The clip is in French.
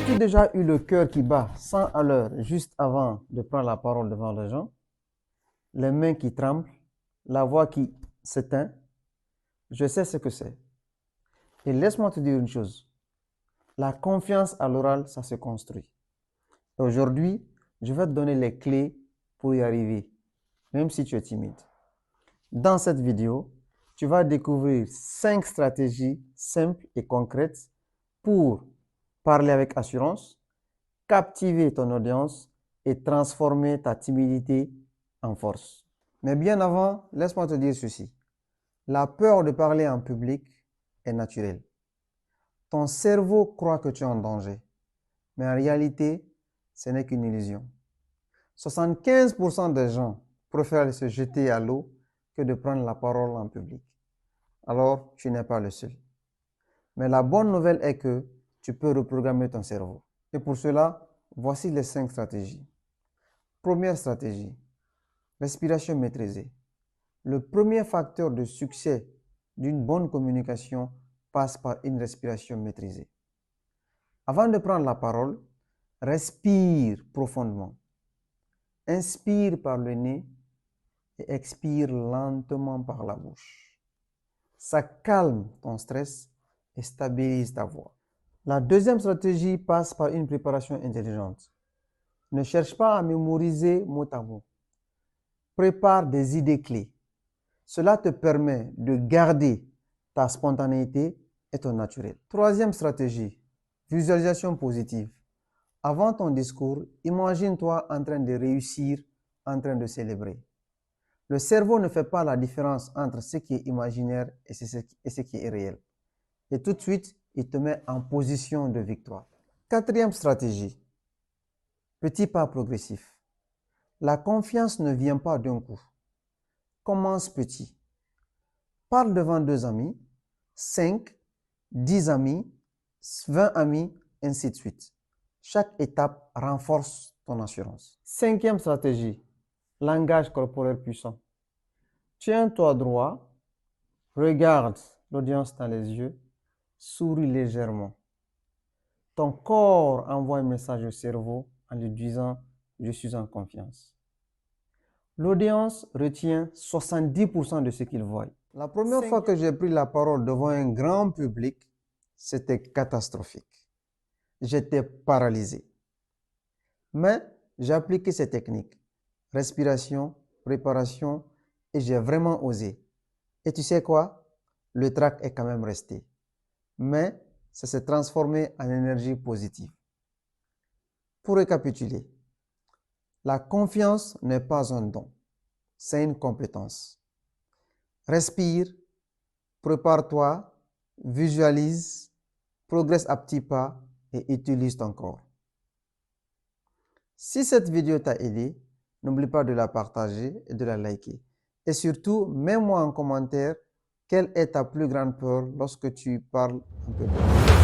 As-tu déjà eu le cœur qui bat 100 à l'heure juste avant de prendre la parole devant les gens? Les mains qui tremblent, la voix qui s'éteint? Je sais ce que c'est. Et laisse-moi te dire une chose. La confiance à l'oral, ça se construit. Aujourd'hui, je vais te donner les clés pour y arriver, même si tu es timide. Dans cette vidéo, tu vas découvrir 5 stratégies simples et concrètes pour parler avec assurance, captiver ton audience et transformer ta timidité en force. Mais bien avant, laisse-moi te dire ceci. La peur de parler en public est naturelle. Ton cerveau croit que tu es en danger, mais en réalité, ce n'est qu'une illusion. 75% des gens préfèrent se jeter à l'eau que de prendre la parole en public. Alors, tu n'es pas le seul. Mais la bonne nouvelle est que tu peux reprogrammer ton cerveau. Et pour cela, voici les 5 stratégies. Première stratégie, respiration maîtrisée. Le premier facteur de succès d'une bonne communication passe par une respiration maîtrisée. Avant de prendre la parole, respire profondément. Inspire par le nez et expire lentement par la bouche. Ça calme ton stress et stabilise ta voix. La deuxième stratégie passe par une préparation intelligente. Ne cherche pas à mémoriser mot à mot. Prépare des idées clés. Cela te permet de garder ta spontanéité et ton naturel. Troisième stratégie, visualisation positive. Avant ton discours, imagine-toi en train de réussir, en train de célébrer. Le cerveau ne fait pas la différence entre ce qui est imaginaire et ce qui est réel. Et tout de suite, il te met en position de victoire. Quatrième stratégie, petit pas progressif. La confiance ne vient pas d'un coup. Commence petit. Parle devant 2 amis, 5, 10 amis, 20 amis, ainsi de suite. Chaque étape renforce ton assurance. Cinquième stratégie, langage corporel puissant. Tiens-toi droit, regarde l'audience dans les yeux, souris légèrement. Ton corps envoie un message au cerveau en lui disant « Je suis en confiance ». L'audience retient 70% de ce qu'il voit. La première fois que j'ai pris la parole devant un grand public, c'était catastrophique. J'étais paralysé. Mais j'ai appliqué ces techniques. Respiration, préparation, et j'ai vraiment osé. Et tu sais quoi? Le trac est quand même resté. Mais ça s'est transformé en énergie positive. Pour récapituler, la confiance n'est pas un don, c'est une compétence. Respire, prépare-toi, visualise, progresse à petits pas et utilise ton corps. Si cette vidéo t'a aidé, n'oublie pas de la partager et de la liker. Et surtout, mets-moi en commentaire quelle est ta plus grande peur lorsque tu parles en public.